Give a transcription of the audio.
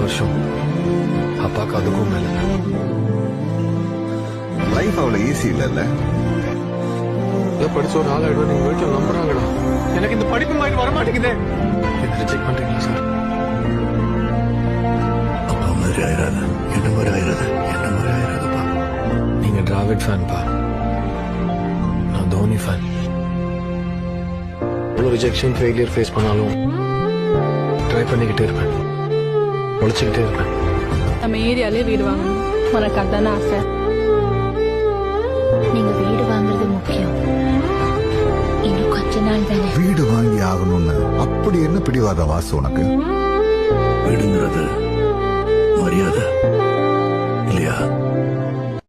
வருஷம் அப்பாக்கு அதுக்கும் மேல. லைஃப் அவ்வளவு ஈஸி இல்லல்ல. படிச்ச ஒரு ஆளாயிடுவேன் நீங்க வீட்டில் நம்புறாங்கடா. எனக்கு இந்த படிப்பு மாதிரி வர மாட்டேங்குதே. என்ன ரிஜெக்ட் பண்றீங்களா சார்? அப்பா மாதிரி ஆயிராது, என்ன மாதிரி ஆயிராது, என்ன மாதிரி ஆயிராதுப்பா. நீங்க டிராவிட் ஃபேன்பா, நான் தோனி ஃபேன். எவ்வளவு ரிஜெக்ஷன் ஃபெயிலியர் ஃபேஸ் பண்ணாலும் ட்ரை பண்ணிக்கிட்டே இருப்பேன், உழைச்சிக்கிட்டே இருப்பேன். நம்ம ஏரியாலே வீடு வாங்கணும், உனக்கு அதான ஆசை. நீங்க வீடு வாங்குறது முக்கியம், இன்னும் கொஞ்ச நாள் தானே. வீடு வாங்கி ஆகணும்னு அப்படி என்ன பிடிவாத வாசு உனக்கு? வீடுங்கிறது மரியாதை இல்லையா?